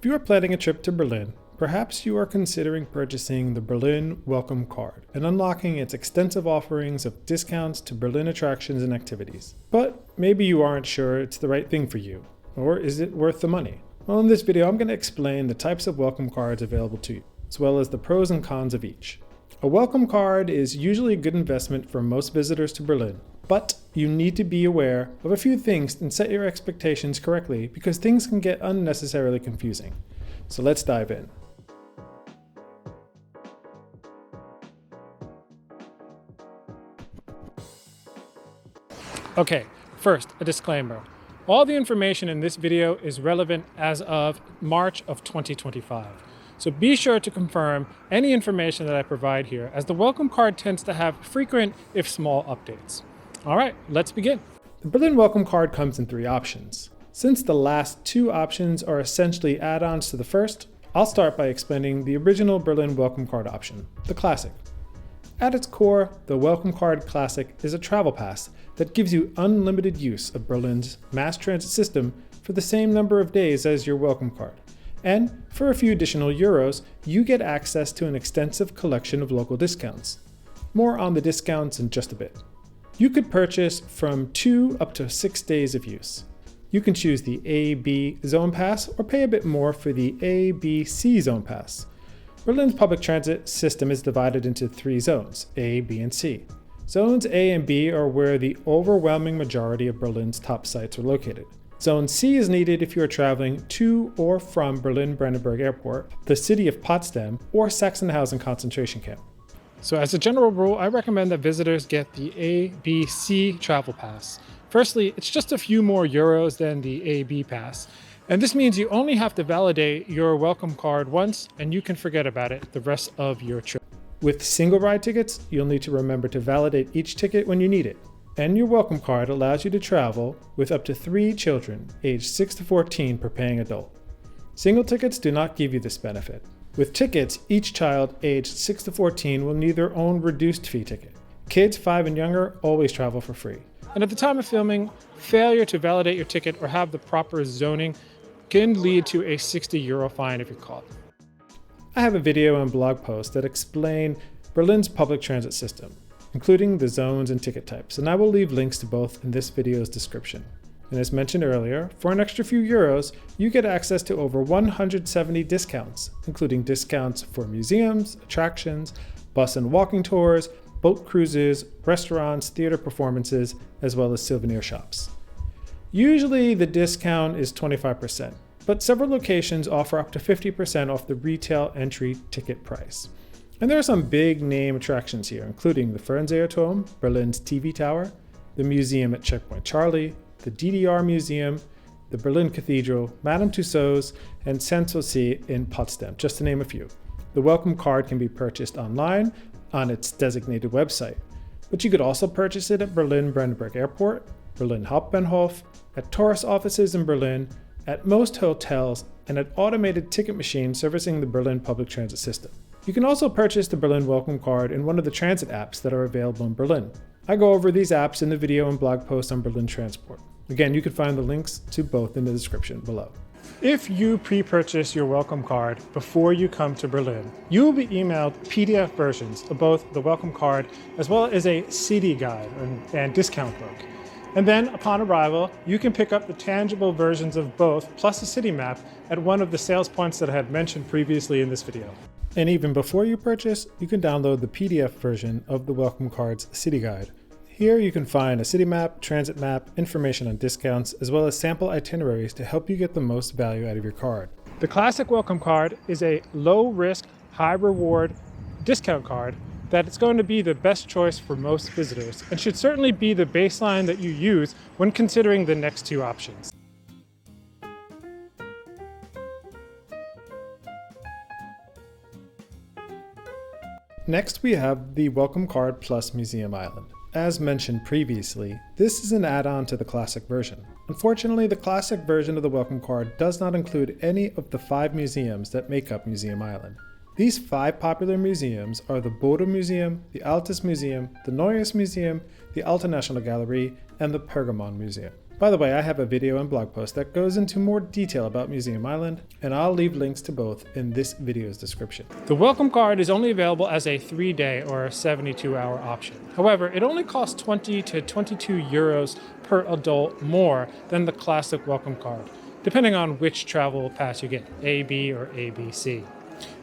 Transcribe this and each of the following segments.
you are planning a trip to Berlin, perhaps you are considering purchasing the Berlin Welcome Card and unlocking its extensive offerings of discounts to Berlin attractions and activities. But maybe you aren't sure it's the right thing for you, or is it worth the money? Well, in this video, I'm going to explain the types of welcome cards available to you, as well as the pros and cons of each. A welcome card is usually a good investment for most visitors to Berlin, but you need to be aware of a few things and set your expectations correctly because things can get unnecessarily confusing. So let's dive in. Okay, first, a disclaimer. All the information in this video is relevant as of March of 2025. So be sure to confirm any information that I provide here, as the welcome card tends to have frequent, if small, updates. All right, let's begin. The Berlin Welcome Card comes in 3 options. Since the last 2 options are essentially add-ons to the first, I'll start by explaining the original Berlin Welcome Card option, the Classic. At its core, the Welcome Card Classic is a travel pass that gives you unlimited use of Berlin's mass transit system for the same number of days as your welcome card. And for a few additional euros, you get access to an extensive collection of local discounts. More on the discounts in just a bit. You could purchase from 2 up to 6 days of use. You can choose the A/B Zone Pass or pay a bit more for the A/B/C Zone Pass. Berlin's public transit system is divided into 3 zones, A, B, and C. Zones A and B are where the overwhelming majority of Berlin's top sites are located. Zone C is needed if you are traveling to or from Berlin-Brandenburg Airport, the city of Potsdam, or Sachsenhausen concentration camp. So as a general rule, I recommend that visitors get the A/B/C travel pass. Firstly, it's just a few more euros than the A/B pass. And this means you only have to validate your welcome card once and you can forget about it the rest of your trip. With single ride tickets, you'll need to remember to validate each ticket when you need it. And your welcome card allows you to travel with up to 3 children, aged 6 to 14 per paying adult. Single tickets do not give you this benefit. With tickets, each child aged 6 to 14 will need their own reduced fee ticket. Kids 5 and younger always travel for free. And at the time of filming, failure to validate your ticket or have the proper zoning can lead to a €60 fine if you're caught. I have a video and blog post that explain Berlin's public transit system, including the zones and ticket types, and I will leave links to both in this video's description. And as mentioned earlier, for an extra few euros, you get access to over 170 discounts, including discounts for museums, attractions, bus and walking tours, boat cruises, restaurants, theater performances, as well as souvenir shops. Usually the discount is 25%, but several locations offer up to 50% off the retail entry ticket price. And there are some big name attractions here, including the Fernsehturm, Berlin's TV tower, the museum at Checkpoint Charlie, the DDR Museum, the Berlin Cathedral, Madame Tussauds, and Sanssouci in Potsdam, just to name a few. The welcome card can be purchased online on its designated website, but you could also purchase it at Berlin-Brandenburg Airport, Berlin Hauptbahnhof, at tourist offices in Berlin, at most hotels, and at automated ticket machines servicing the Berlin public transit system. You can also purchase the Berlin Welcome Card in one of the transit apps that are available in Berlin. I go over these apps in the video and blog post on Berlin Transport. Again, you can find the links to both in the description below. If you pre-purchase your welcome card before you come to Berlin, you will be emailed PDF versions of both the welcome card as well as a CD guide and discount book. And then upon arrival, you can pick up the tangible versions of both plus a city map at one of the sales points that I had mentioned previously in this video. And even before you purchase, you can download the PDF version of the welcome card's city guide. Here you can find a city map, transit map, information on discounts, as well as sample itineraries to help you get the most value out of your card. The Classic Welcome Card is a low-risk, high-reward discount card that it's going to be the best choice for most visitors and should certainly be the baseline that you use when considering the next 2 options. Next, we have the Welcome Card Plus Museum Island. As mentioned previously, this is an add-on to the Classic version. Unfortunately, the Classic version of the Welcome Card does not include any of the 5 museums that make up Museum Island. These 5 popular museums are the Bode Museum, the Altes Museum, the Neues Museum, the Alte National Gallery, and the Pergamon Museum. By the way, I have a video and blog post that goes into more detail about Museum Island, and I'll leave links to both in this video's description. The welcome card is only available as a 3-day or 72-hour option. However, it only costs 20 to 22 euros per adult more than the classic welcome card, depending on which travel pass you get, A, B, or ABC.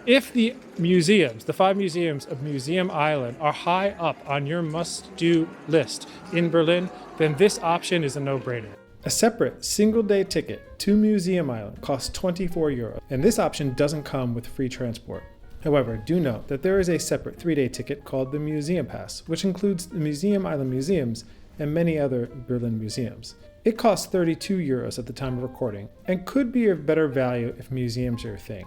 If the museums, the 5 museums of Museum Island, are high up on your must-do list in Berlin, then this option is a no-brainer. A separate single-day ticket to Museum Island costs 24 euros, and this option doesn't come with free transport. However, do note that there is a separate 3-day ticket called the Museum Pass, which includes the Museum Island museums and many other Berlin museums. It costs 32 euros at the time of recording, and could be a better value if museums are your thing.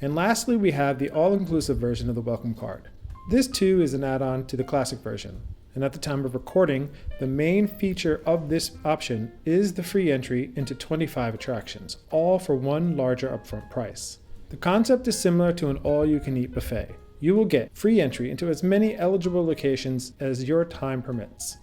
And lastly, we have the all-inclusive version of the welcome card. This too is an add-on to the classic version, and at the time of recording, the main feature of this option is the free entry into 25 attractions, all for one larger upfront price. The concept is similar to an all-you-can-eat buffet. You will get free entry into as many eligible locations as your time permits.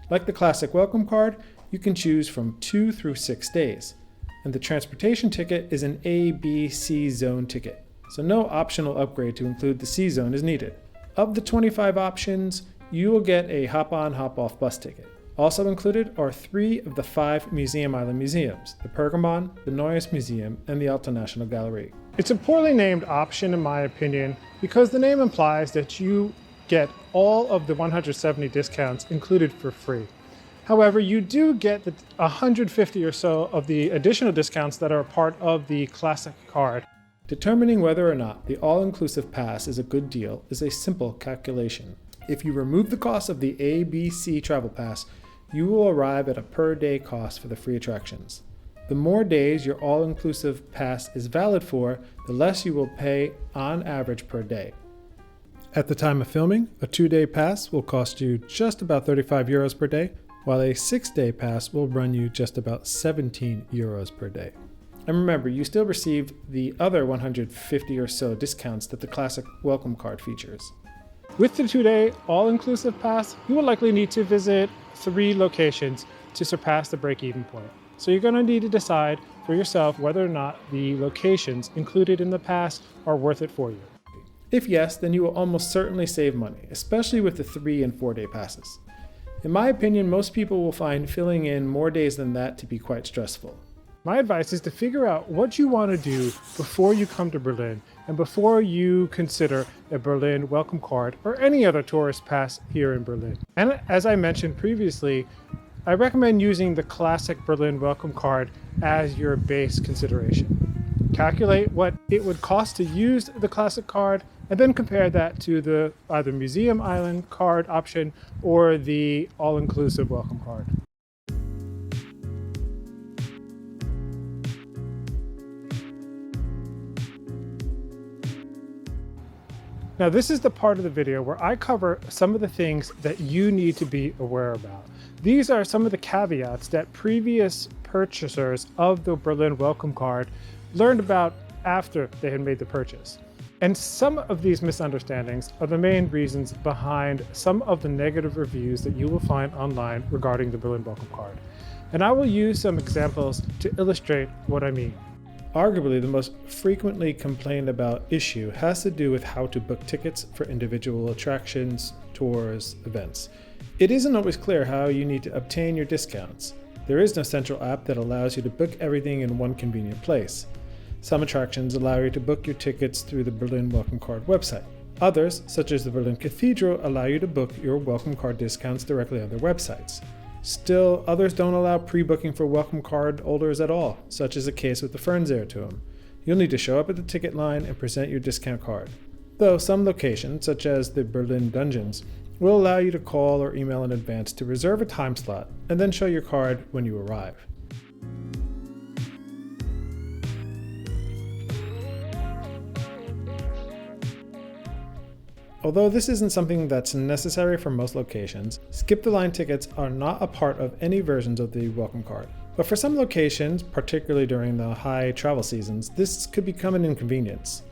Like the classic welcome card, you can choose from 2 through 6 days, and the transportation ticket is an A, B, C zone ticket, so no optional upgrade to include the C zone is needed. Of the 25 options, you will get a hop-on, hop-off bus ticket. Also included are 3 of the 5 Museum Island museums, the Pergamon, the Neues Museum, and the Alte National Gallery. It's a poorly named option in my opinion because the name implies that you get all of the 170 discounts included for free. However, you do get the 150 or so of the additional discounts that are a part of the classic card. Determining whether or not the all-inclusive pass is a good deal is a simple calculation. If you remove the cost of the ABC travel pass, you will arrive at a per-day cost for the free attractions. The more days your all-inclusive pass is valid for, the less you will pay on average per day. At the time of filming, a 2-day pass will cost you just about 35 euros per day, while a 6-day pass will run you just about 17 euros per day. And remember, you still receive the other 150 or so discounts that the classic welcome card features. With the 2-day all-inclusive pass, you will likely need to visit 3 locations to surpass the break-even point. So you're going to need to decide for yourself whether or not the locations included in the pass are worth it for you. If yes, then you will almost certainly save money, especially with the 3- and 4-day passes. In my opinion, most people will find filling in more days than that to be quite stressful. My advice is to figure out what you want to do before you come to Berlin and before you consider a Berlin welcome card or any other tourist pass here in Berlin. And as I mentioned previously, I recommend using the classic Berlin welcome card as your base consideration. Calculate what it would cost to use the classic card and then compare that to the either Museum Island card option or the all-inclusive welcome card. Now this is the part of the video where I cover some of the things that you need to be aware about. These are some of the caveats that previous purchasers of the Berlin welcome card learned about after they had made the purchase. And some of these misunderstandings are the main reasons behind some of the negative reviews that you will find online regarding the Berlin welcome card. And I will use some examples to illustrate what I mean. Arguably, the most frequently complained about issue has to do with how to book tickets for individual attractions, tours, events. It isn't always clear how you need to obtain your discounts. There is no central app that allows you to book everything in one convenient place. Some attractions allow you to book your tickets through the Berlin Welcome Card website. Others, such as the Berlin Cathedral, allow you to book your welcome card discounts directly on their websites. Still, others don't allow pre-booking for welcome card holders at all, such as the case with the Fernseherturm. You'll need to show up at the ticket line and present your discount card. Though some locations, such as the Berlin Dungeons, will allow you to call or email in advance to reserve a time slot and then show your card when you arrive. Although this isn't something that's necessary for most locations, skip-the-line tickets are not a part of any versions of the welcome card. But for some locations, particularly during the high travel seasons, this could become an inconvenience.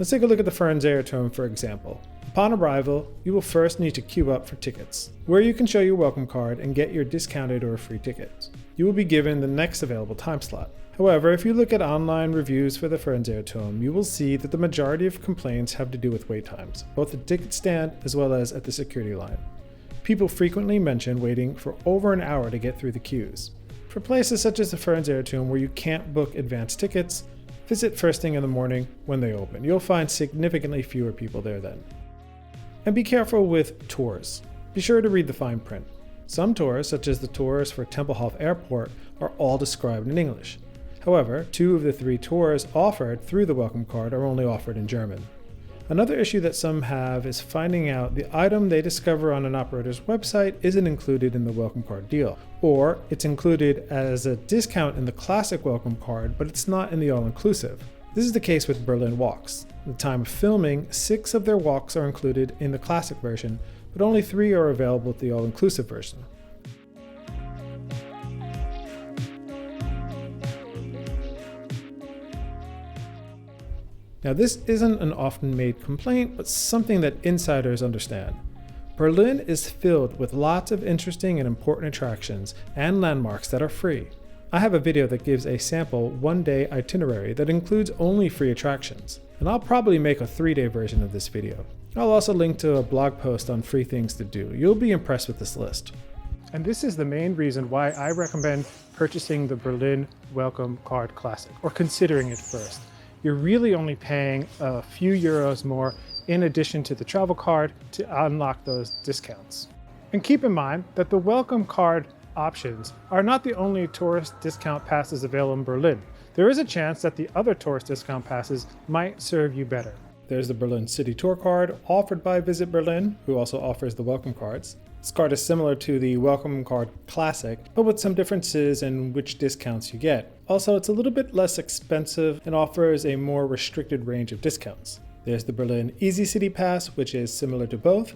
Let's take a look at the Fernseherturm for example. Upon arrival, you will first need to queue up for tickets, where you can show your welcome card and get your discounted or free tickets. You will be given the next available time slot. However, if you look at online reviews for the Fernseherturm, you will see that the majority of complaints have to do with wait times, both at the ticket stand as well as at the security line. People frequently mention waiting for over an hour to get through the queues. For places such as the Fernseherturm where you can't book advance tickets, visit first thing in the morning when they open. You'll find significantly fewer people there then. And be careful with tours. Be sure to read the fine print. Some tours, such as the tours for Tempelhof Airport, are all described in English. However, 2 of the 3 tours offered through the welcome card are only offered in German. Another issue that some have is finding out the item they discover on an operator's website isn't included in the welcome card deal, or it's included as a discount in the classic welcome card, but it's not in the all-inclusive. This is the case with Berlin walks. At the time of filming, 6 of their walks are included in the classic version, but only 3 are available at the all-inclusive version. Now, this isn't an often made complaint, but something that insiders understand. Berlin is filled with lots of interesting and important attractions and landmarks that are free. I have a video that gives a sample 1-day itinerary that includes only free attractions, and I'll probably make a 3-day version of this video. I'll also link to a blog post on free things to do. You'll be impressed with this list. And this is the main reason why I recommend purchasing the Berlin Welcome Card Classic, or considering it first. You're really only paying a few euros more in addition to the travel card to unlock those discounts. And keep in mind that the welcome card options are not the only tourist discount passes available in Berlin. There is a chance that the other tourist discount passes might serve you better. There's the Berlin City Tour card offered by Visit Berlin, who also offers the welcome cards. This card is similar to the Welcome Card Classic, but with some differences in which discounts you get. Also, it's a little bit less expensive and offers a more restricted range of discounts. There's the Berlin Easy City Pass, which is similar to both.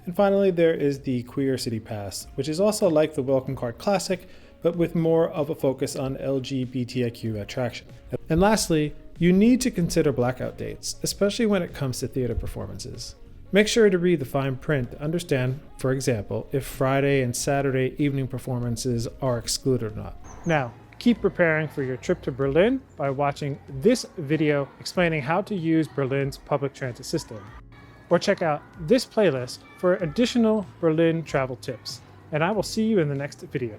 And finally, there is the Queer City Pass, which is also like the Welcome Card Classic, but with more of a focus on LGBTIQ attraction. And lastly, you need to consider blackout dates, especially when it comes to theater performances. Make sure to read the fine print to understand, for example, if Friday and Saturday evening performances are excluded or not. Now, keep preparing for your trip to Berlin by watching this video explaining how to use Berlin's public transit system. Or check out this playlist for additional Berlin travel tips. And I will see you in the next video.